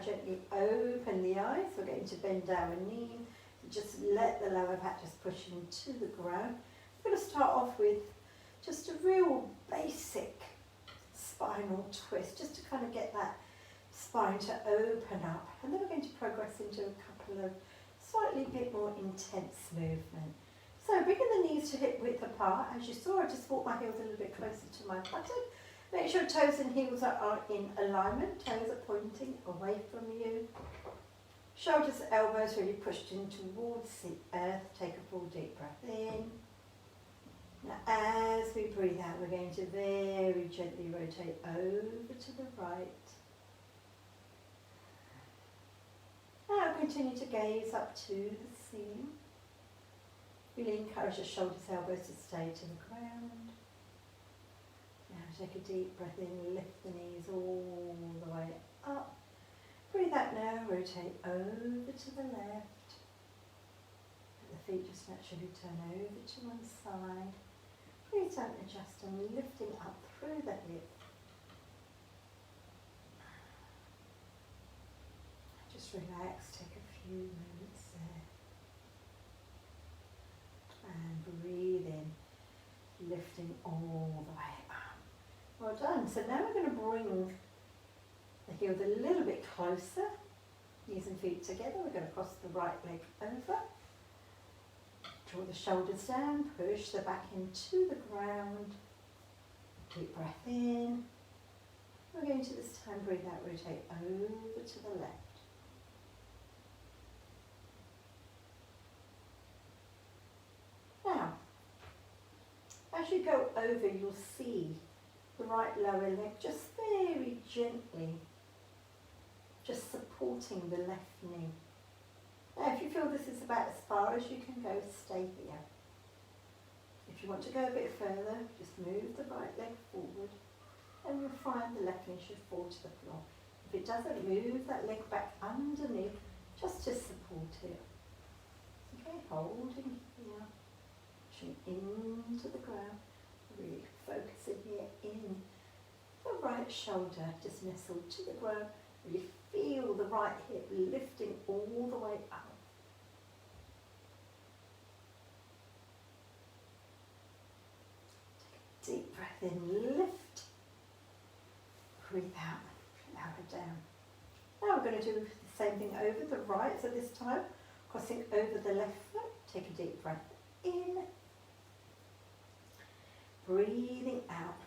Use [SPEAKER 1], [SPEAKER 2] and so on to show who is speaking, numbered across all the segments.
[SPEAKER 1] gently open the eyes. We're going to bend our knee. Just let the lower back just push into the ground. We're going to start off with just a real basic spinal twist, just to kind of get that spine to open up. And then we're going to progress into a couple of slightly bit more intense movement. So bringing the knees to hip width apart. As you saw, I just walked my heels a little bit closer to my buttock. Make sure toes and heels are in alignment. Toes are pointing away from you. Shoulders, elbows really pushed in towards the earth. Take a full deep breath in. Now as we breathe out, we're going to very gently rotate over to the right. Now continue to gaze up to the ceiling. Really encourage the shoulders, elbows to stay to the ground. Now take a deep breath in, lift the knees all the way up. Breathe out now, rotate over to the left. Let the feet just naturally turn over to one side. Please don't adjust and lifting up through the hip. Just relax, take a few moments there. And breathe in, lifting all the way up. Well done. So now we're going to bring the heels a little bit closer. Knees and feet together. We're going to cross the right leg over. Draw the shoulders down, push the back into the ground. Deep breath in. We're going to this time breathe out, rotate over to the left. Now, as you go over, you'll see the right lower leg just very gently, just supporting the left knee. Now, if you feel this is about as far as you can go, stay here. If you want to go a bit further, just move the right leg forward and you'll find the left knee should fall to the floor. If it doesn't, move that leg back underneath just to support it. Okay, holding here, pushing into the ground, really focusing here in the right shoulder, just nestled to the ground. Really feel the right hip lifting all the way up. Take a deep breath in, lift. Breathe out, lower down. Now we're going to do the same thing over the right, so this time crossing over the left foot. Take a deep breath in. Breathing out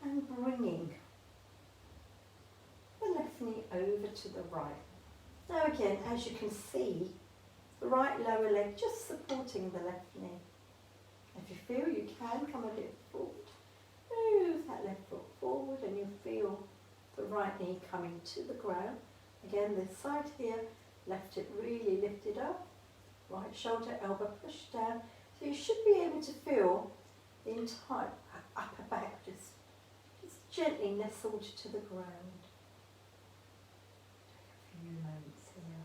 [SPEAKER 1] and bringing the left knee over to the right. Now again, as you can see, the right lower leg just supporting the left knee. If you feel you can, come a bit forward. Move that left foot forward and you feel the right knee coming to the ground. Again, this side here, left hip really lifted up. Right shoulder, elbow pushed down. So you should be able to feel the entire upper back just gently nestled to the ground. Take a few moments here.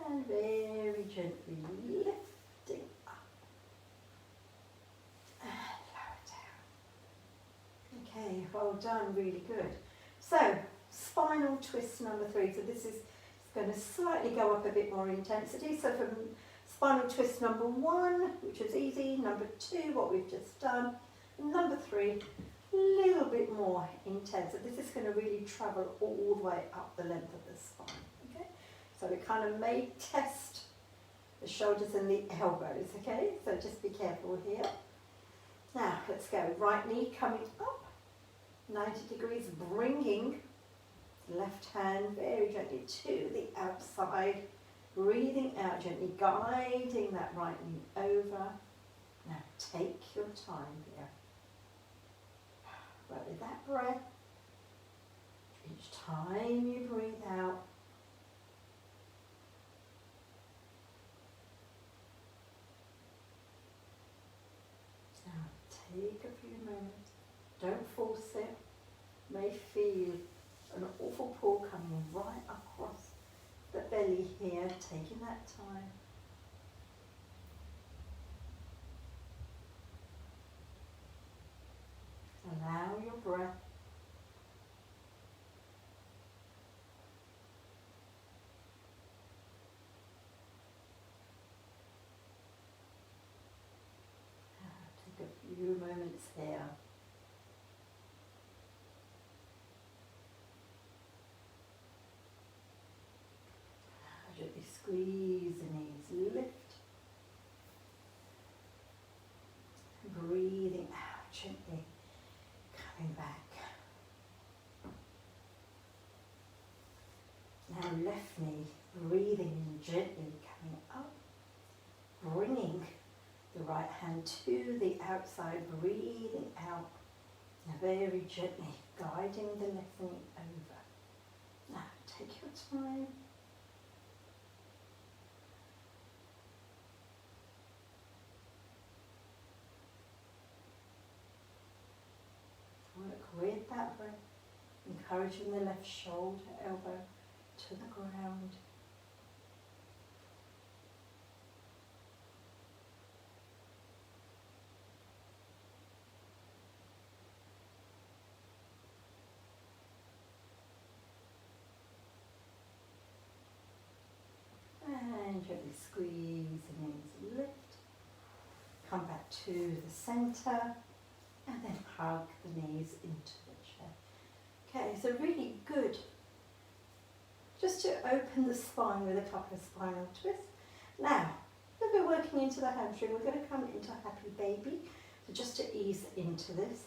[SPEAKER 1] And very gently lifting up. And lower down. Okay, well done, really good. So, spinal twist number 3. So this is going to slightly go up a bit more intensity. So from spinal twist number 1, which was easy, number 2, what we've just done, and number 3, a little bit more intense. So this is going to really travel all the way up the length of the spine. Okay, so we kind of may test the shoulders and the elbows. Okay, so just be careful here. Now let's go. Right knee coming up, 90 degrees, bringing left hand very gently to the outside. Breathing out gently, guiding that right knee over. Now take your time here. But with that breath, each time you breathe out, now take a few moments. Don't force it. You may feel an awful pull coming right across the belly here, taking that time. Allow your breath moments here. Gently squeeze the knees, lift. Breathing out, gently coming back. Now left knee, breathing in, gently coming up. Bringing the right hand to the outside, breathing out. Now very gently guiding the left knee over. Now take your time. Work with that breath, encouraging the left shoulder, elbow to the ground. And gently squeeze the knees, lift. Come back to the centre. And then hug the knees into the chair. Okay, so really good. Just to open the spine with a couple of spinal twists. Now, if we're working into the hamstring, we're going to come into happy baby. So just to ease into this.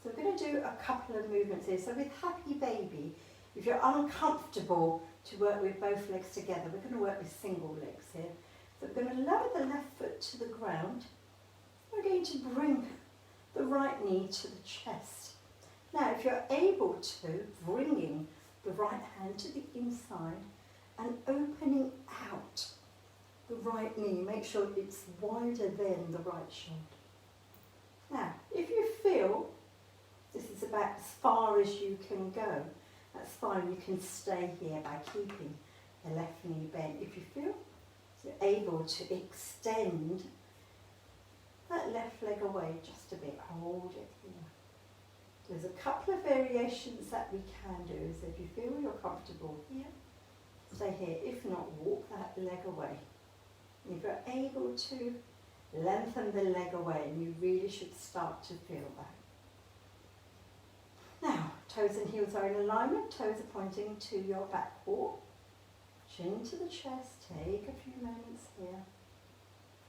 [SPEAKER 1] So we're going to do a couple of movements here. So with happy baby, if you're uncomfortable to work with both legs together, we're going to work with single legs here. So we're going to lower the left foot to the ground. We're going to bring the right knee to the chest. Now, if you're able to, bringing the right hand to the inside and opening out the right knee. Make sure it's wider than the right shoulder. Now, if you feel this is about as far as you can go, that's fine. You can stay here by keeping the left knee bent. If you feel you're able to extend that left leg away just a bit, hold it here. There's a couple of variations that we can do. So if you feel you're comfortable here, stay here. If not, walk that leg away. If you're able to, lengthen the leg away, and you really should start to feel that. Now, toes and heels are in alignment. Toes are pointing to your back wall. Chin to the chest. Take a few moments here.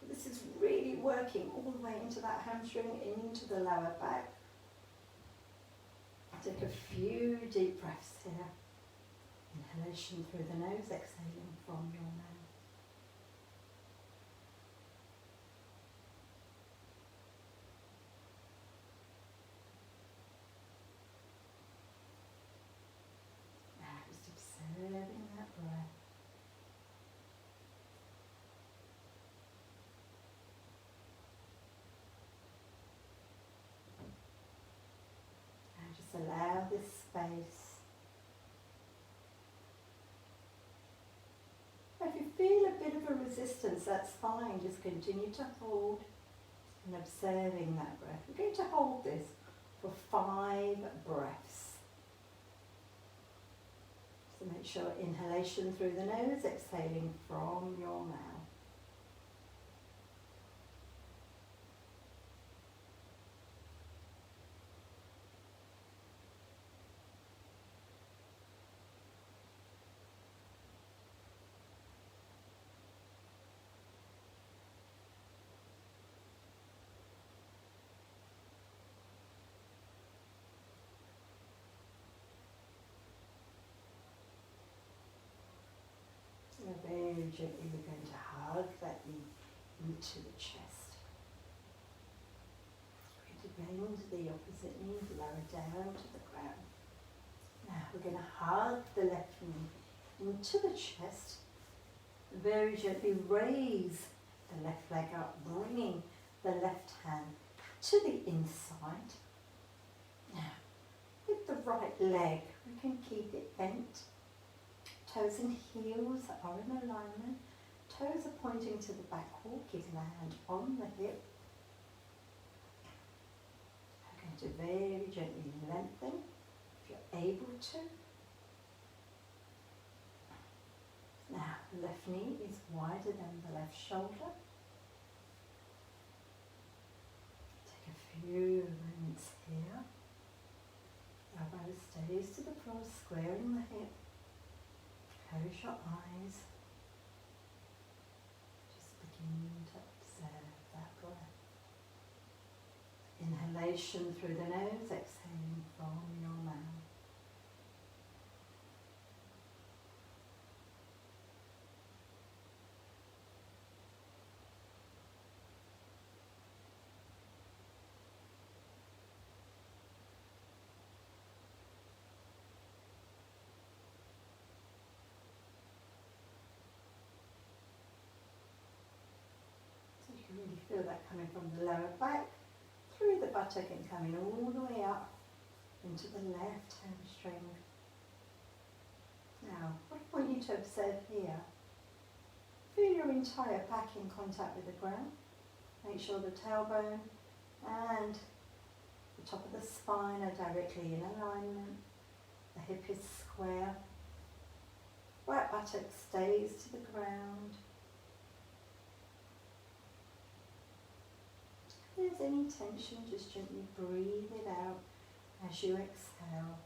[SPEAKER 1] This is really working all the way into that hamstring, into the lower back. Take a few deep breaths here. Inhalation through the nose, exhaling from your mouth. Now just observing that breath. Just allow this space. If you feel a bit of a resistance, that's fine. Just continue to hold and observing that breath. We're going to hold this for 5 breaths. So make sure inhalation through the nose, exhaling from your mouth. Very gently we're going to hug that knee into the chest. We're going to bend the opposite knee, lower down to the ground. Now we're going to hug the left knee into the chest. Very gently raise the left leg up, bringing the left hand to the inside. Now with the right leg, we can keep it bent. Toes and heels are in alignment. Toes are pointing to the back wall, keeping the hand on the hip. I'm going to very gently lengthen, if you're able to. Now, the left knee is wider than the left shoulder. Take a few moments here. Elbow stays to the floor, squaring the hip. Close your eyes. Just begin to observe that breath. Inhalation through the nose, exhaling from your mouth. So you can really feel that coming from the lower back, through the buttock and coming all the way up into the left hamstring. Now, what I want you to observe here, feel your entire back in contact with the ground. Make sure the tailbone and the top of the spine are directly in alignment. The hip is square. Right buttock stays to the ground. If there's any tension, just gently breathe it out as you exhale.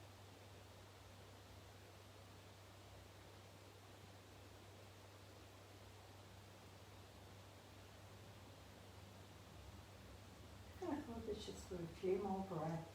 [SPEAKER 1] And I hold this just for a few more breaths.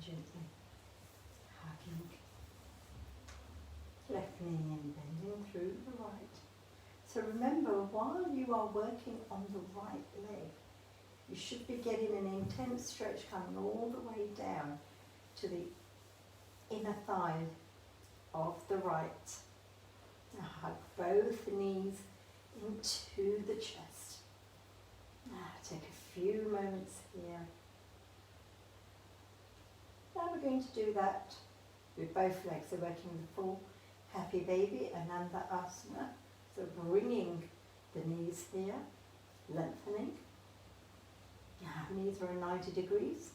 [SPEAKER 1] Gently hugging left knee and bending through the right. So remember, while you are working on the right leg, you should be getting an intense stretch coming all the way down to the inner thigh of the right. Now hug both knees into the chest. Now take a few moments here. Now we're going to do that with both legs. So working the full happy baby, Ananda Asana. So bringing the knees here, lengthening. Now knees are at 90 degrees.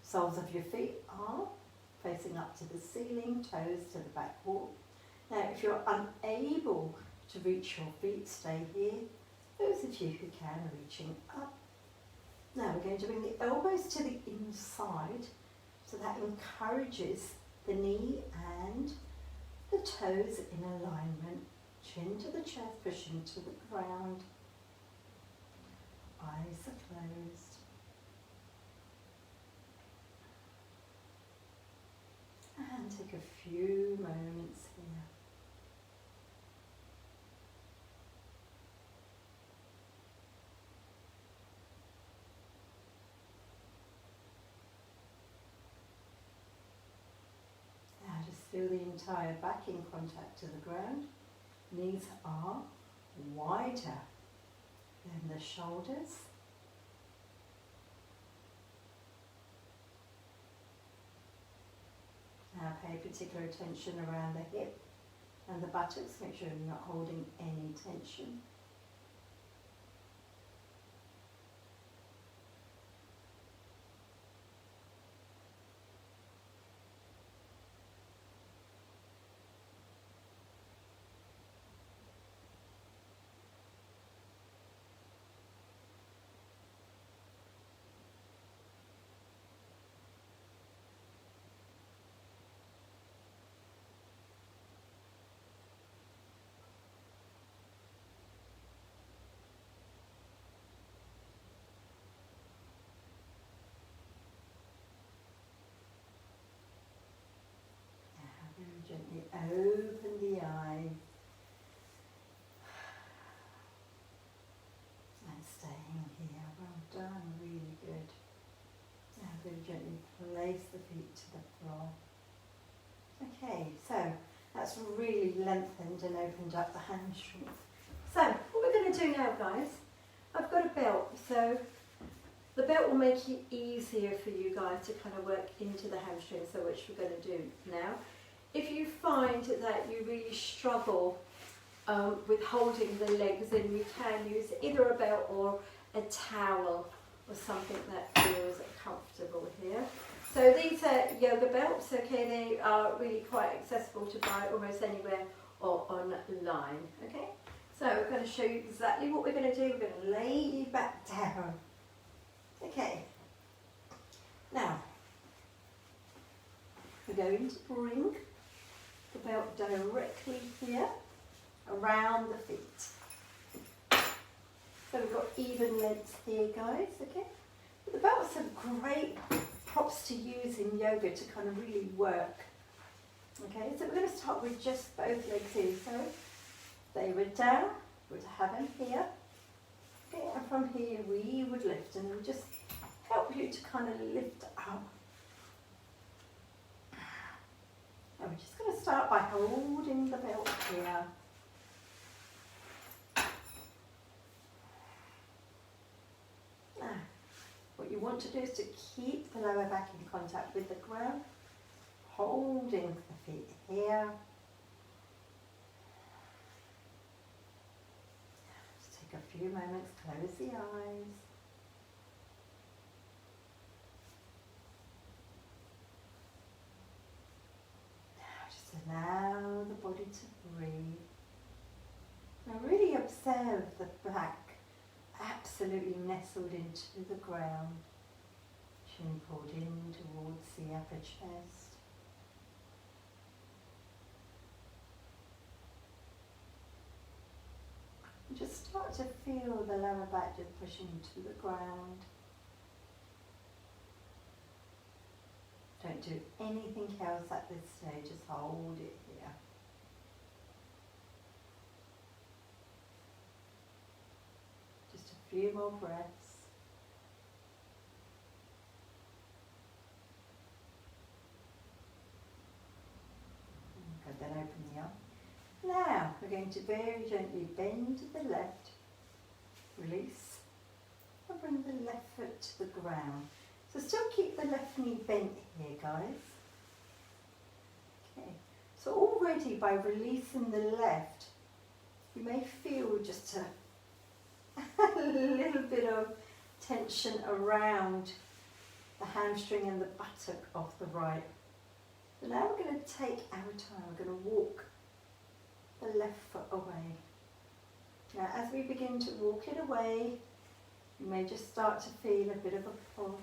[SPEAKER 1] Soles of your feet are facing up to the ceiling, toes to the back wall. Now if you're unable to reach your feet, stay here. Those of you who can are reaching up. Now we're going to bring the elbows to the inside. So that encourages the knee and the toes in alignment. Chin to the chest, pushing to the ground. Eyes are closed. And take a few moments here. Feel the entire back in contact to the ground. Knees are wider than the shoulders. Now pay particular attention around the hip and the buttocks. Make sure you're not holding any tension. Gently open the eyes and staying here. Well done, really good. Now very gently place the feet to the floor. Okay, so that's really lengthened and opened up the hamstring. So what we're going to do now, guys, I've got a belt, so the belt will make it easier for you guys to kind of work into the hamstring, so which we're going to do now. If you find that you really struggle with holding the legs in, you can use either a belt or a towel or something that feels comfortable here. So these are yoga belts, okay, they are really quite accessible to buy almost anywhere or online, okay. So we're going to show you exactly what we're going to do. We're going to lay you back down, okay. Now, we're going to bring the belt directly here around the feet. So we've got even lengths here, guys, okay? But the belts are great props to use in yoga to kind of really work. Okay, so we're going to start with just both legs here. So they were down, we'd have them here. Okay, and from here we would lift, and it would just help you to kind of lift up. And we're just going to start by holding the belt here. Now, what you want to do is to keep the lower back in contact with the ground, holding the feet here. Just take a few moments, close the eyes. Allow the body to breathe. Now really observe the back absolutely nestled into the ground, chin pulled in towards the upper chest. And just start to feel the lower back just pushing into the ground. Don't do anything else at this stage, just hold it here. Just a few more breaths. Good, then open the arm. Now we're going to very gently bend to the left, release, and bring the left foot to the ground. So still keep the left knee bent here, guys. Okay, so already by releasing the left, you may feel just a little bit of tension around the hamstring and the buttock of the right. So now we're going to take our time, we're going to walk the left foot away. Now as we begin to walk it away, you may just start to feel a bit of a pull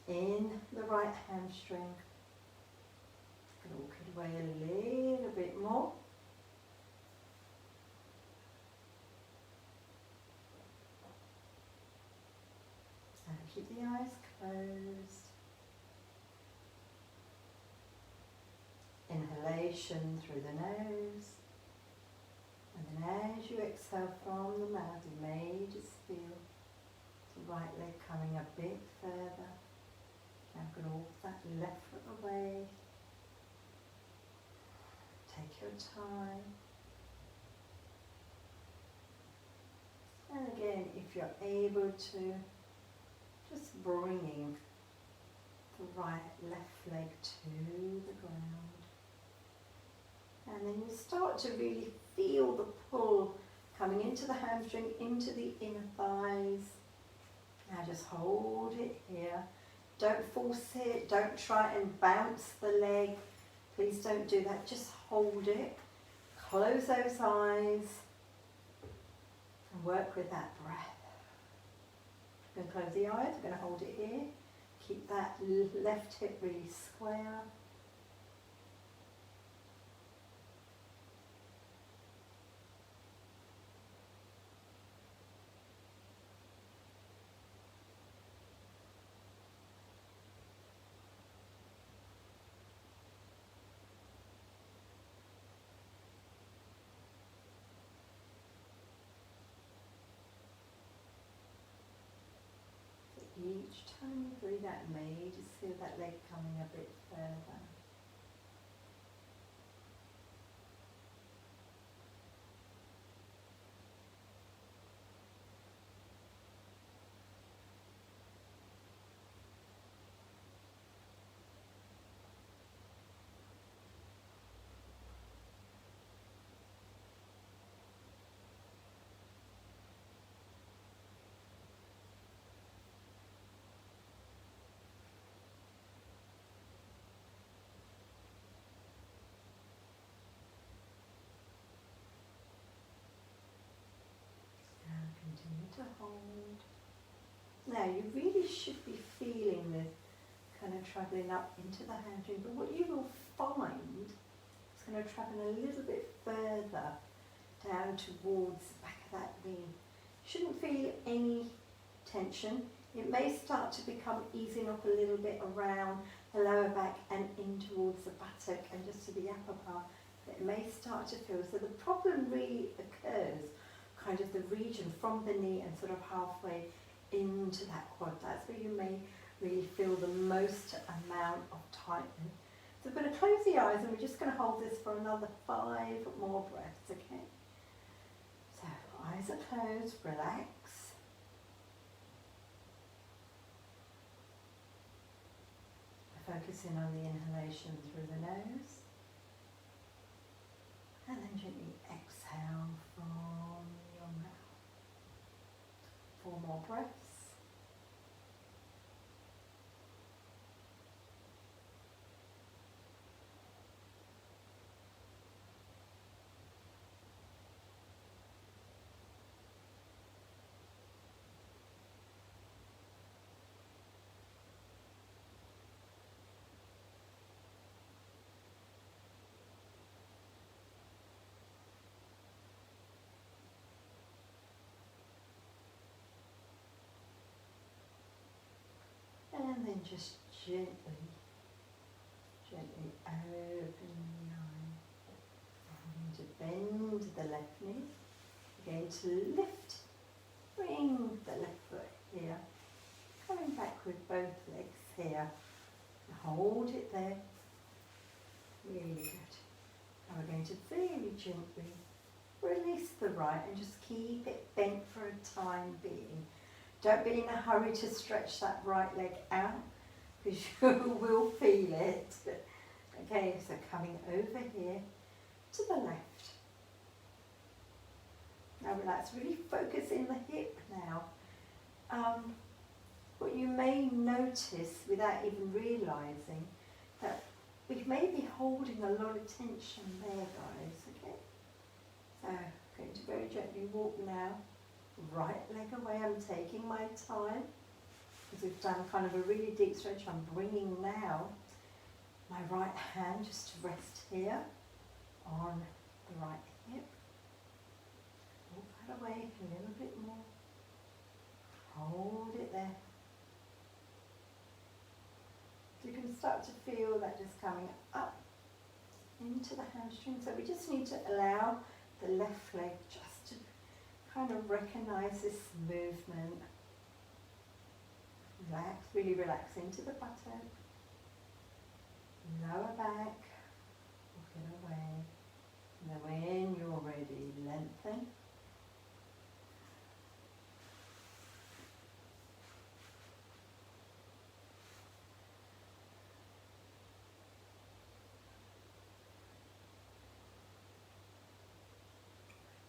[SPEAKER 1] in the right hamstring. Walk it away a little bit more. And keep the eyes closed. Inhalation through the nose. And then as you exhale from the mouth, you may just feel the right leg coming a bit further. Now I'm going to walk that left foot away. Take your time. And again, if you're able to, just bringing the left leg to the ground. And then you start to really feel the pull coming into the hamstring, into the inner thighs. Now just hold it here. Don't force it, don't try and bounce the leg. Please don't do that, just hold it. Close those eyes and work with that breath. I'm going to close the eyes, I'm going to hold it here. Keep that left hip really square. Each time you breathe out, you may just feel that leg coming a bit further. to hold. Now you really should be feeling this kind of travelling up into the hamstring, but what you will find is going to travel a little bit further down towards the back of that knee. Shouldn't feel any tension. It may start to become easing up a little bit around the lower back and in towards the buttock and just to the upper part. It may start to feel, so the problem really occurs kind of the region from the knee and sort of halfway into that quad. That's where you may really feel the most amount of tightness. So I'm going to close the eyes and we're just going to hold this for another 5 more breaths, okay? So eyes are closed, relax. Focusing on the inhalation through the nose. And then gently exhale from your mouth. 4 more breaths. And then just gently open the eye. I'm going to bend the left knee. We're going to lift, bring the left foot here. Coming back with both legs here. Hold it there. Really good. Now we're going to very gently release the right and just keep it bent for a time being. Don't be in a hurry to stretch that right leg out because you will feel it. Okay, so coming over here to the left. Now relax, really focus in the hip now. What you may notice without even realising that we may be holding a lot of tension there, guys, okay? So, going to very gently walk now. Right leg away, I'm taking my time because we've done kind of a really deep stretch. I'm bringing now my right hand just to rest here on the right hip. Walk that away a little bit more. Hold it there. You can start to feel that just coming up into the hamstring. So we just need to allow the left leg just to kind of recognise this movement. Relax, really relax into the buttock. Lower back, walk it away. And then when you're ready, lengthen.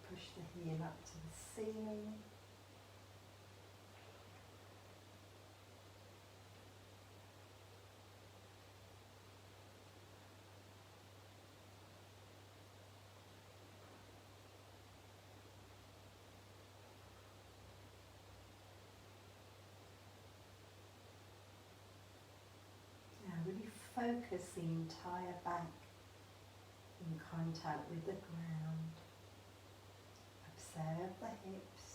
[SPEAKER 1] Push the heel up to the ceiling. Now really focus the entire back in contact with the ground. Observe the hips.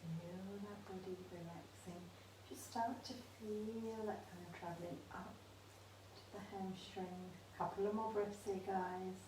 [SPEAKER 1] Feel that body relaxing. Just start to feel that kind of travelling up to the hamstring. Couple of more breaths here, guys.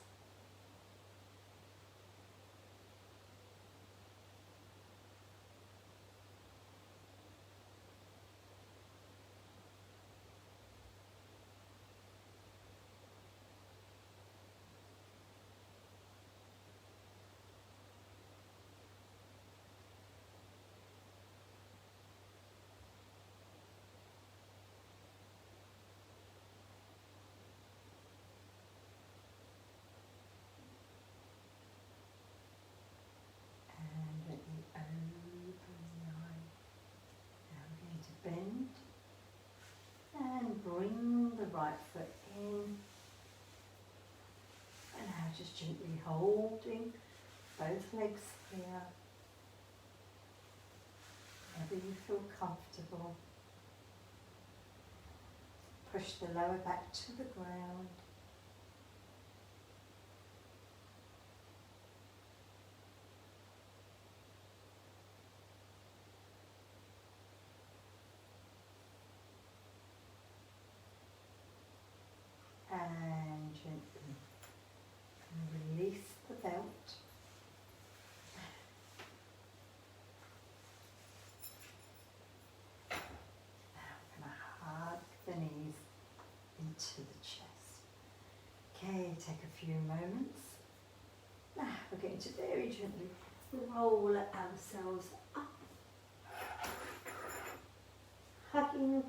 [SPEAKER 1] bring the right foot in. And now just gently holding both legs here. Wherever you feel comfortable. Push the lower back to the ground. And gently release the belt. The knees into the chest. Okay, take a few moments. Now we're going to very gently roll ourselves up, hugging,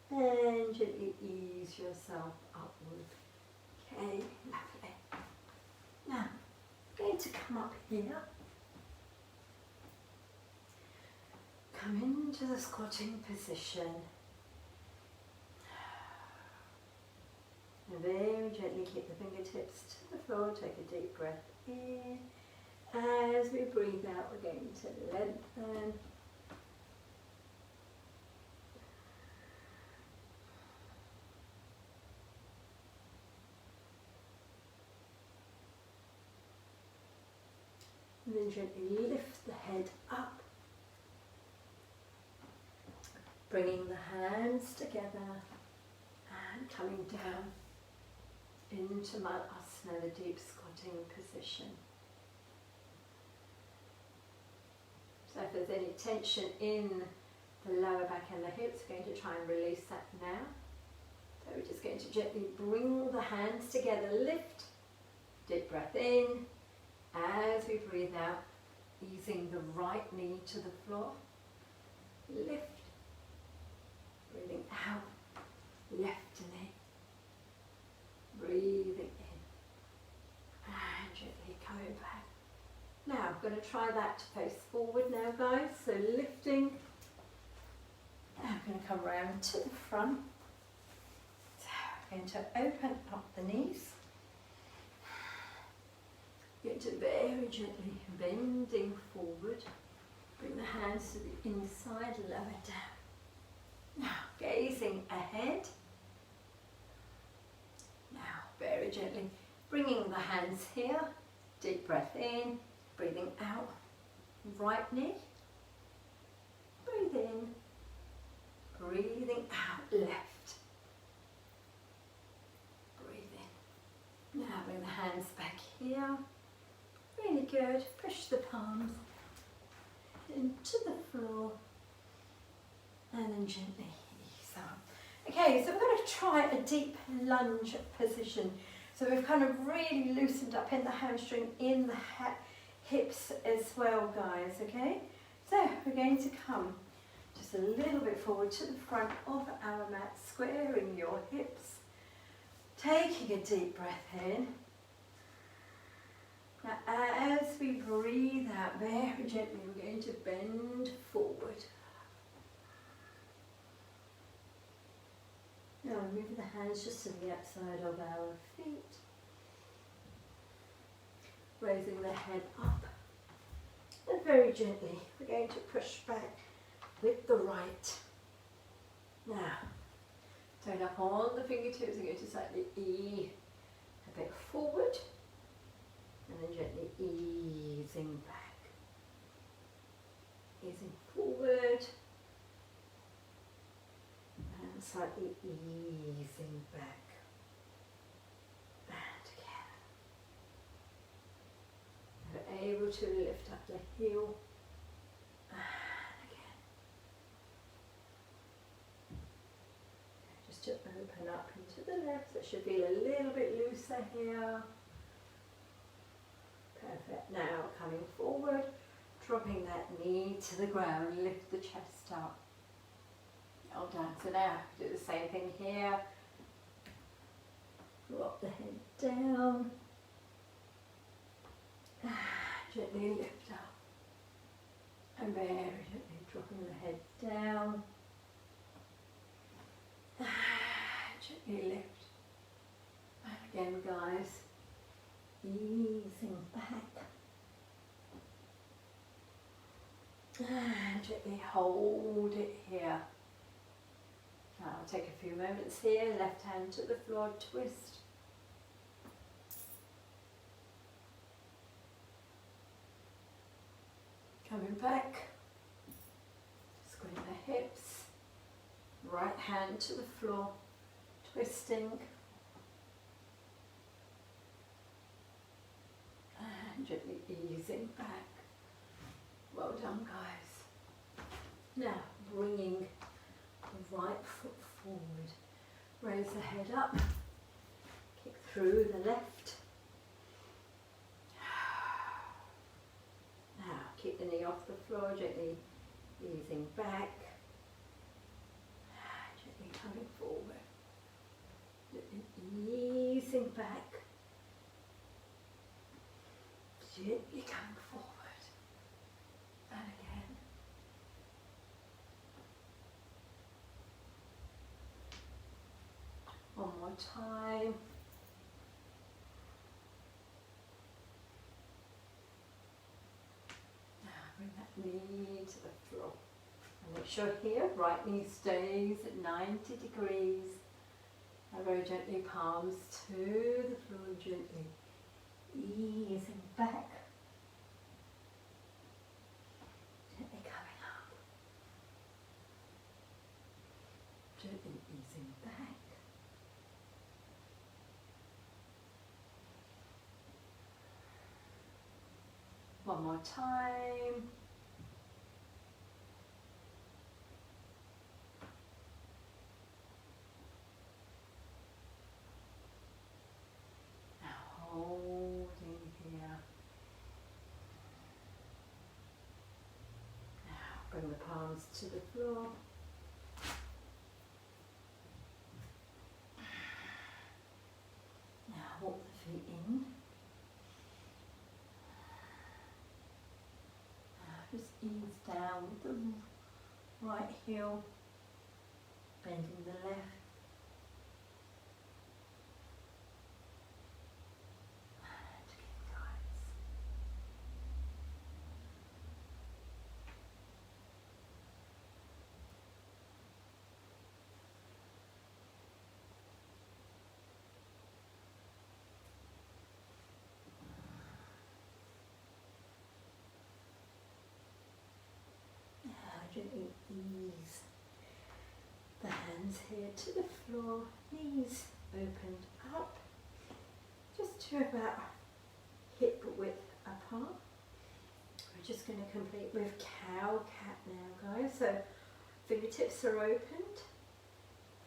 [SPEAKER 1] and gently ease yourself upward. Okay, lovely. Now I'm going to come up here. Come into the squatting position. And very gently keep the fingertips to the floor. Take a deep breath in. As we breathe out, we're going to lengthen. And then gently lift the head up. Bringing the hands together and coming down into Malasana, the deep squatting position. So if there's any tension in the lower back and the hips, we're going to try and release that now. So we're just going to gently bring the hands together, lift, deep breath in. As we breathe out, easing the right knee to the floor, lift. Breathing out, left knee, breathing in, and gently coming back. Now I'm going to try that to face forward now, guys. So lifting, now I'm going to come round to the front. So I'm going to open up the knees. Going to very gently bending forward, bring the hands to the inside, lower down. Now, gazing ahead. Now, very gently bringing the hands here. Deep breath in, breathing out. Right knee. Breathe in. Breathing out. Left. Breathe in. Now, bring the hands back here. Really good. Push the palms into the floor. And then gently ease up. Okay, so we're going to try a deep lunge position. So we've kind of really loosened up in the hamstring, in the hips as well, guys, okay? So we're going to come just a little bit forward to the front of our mat, squaring your hips. Taking a deep breath in. Now as we breathe out very gently, we're going to bend forward. Now move the hands just to the outside of our feet. Raising the head up. And very gently, we're going to push back with the right. Now, turn up on the fingertips. We're going to slightly a bit forward. And then gently easing back. Easing forward. And slightly easing back. And again. We're able to lift up the heel. And again. Just to open up into the left. It should feel a little bit looser here. Perfect. Now coming forward, dropping that knee to the ground, lift the chest up. Well done. So now do the same thing here. Drop the head down. Gently lift up. And very gently dropping the head down. Gently lift. And again, guys, easing back. And gently hold it here. Now I'll take a few moments here, left hand to the floor, twist. Coming back, square the hips, right hand to the floor, twisting. And gently easing back. Well done, guys. Now, bringing the right foot forward. Raise the head up. Kick through the left. Now, keep the knee off the floor, gently easing back. Gently coming forward. Gently easing back. Gently coming forward. And again. One more time. Now bring that knee to the floor. And make sure here, right knee stays at 90 degrees. Now very gently, palms to the floor, gently easing back. Gently coming up. Gently easing back. One more time. Now holding here. Now bring the palms to the floor. Now walk the feet in. Just ease down with the right heel, bending the left. And again, guys. Gently ease the hands here to the floor, knees opened up, just to about hip width apart. We're just going to complete with cow cat now, guys. So fingertips are opened,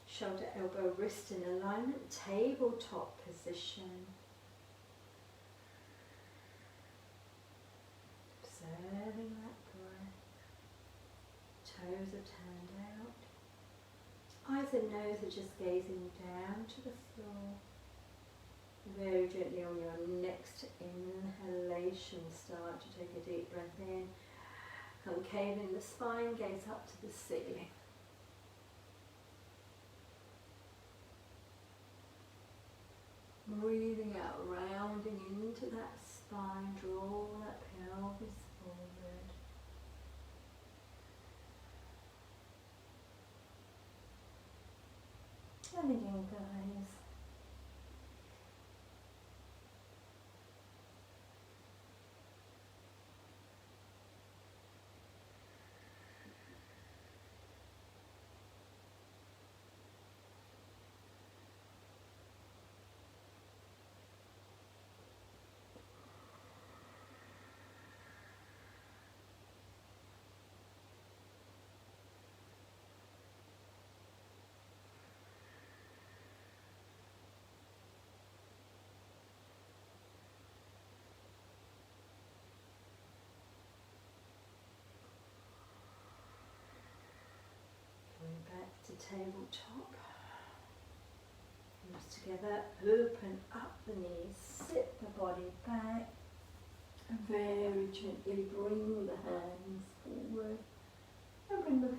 [SPEAKER 1] shoulder, elbow, wrist in alignment, tabletop position. Observing that breath. Toes are turned out. Eyes and nose are just gazing down to the floor. Very gently on your next inhalation, start to take a deep breath in. Concave in the spine, gaze up to the ceiling. Breathing out, rounding into that spine, draw that pelvis forward. And again, guys. Back to tabletop. Heels together, open up the knees, sit the body back, and very gently bring the hands forward. and bring the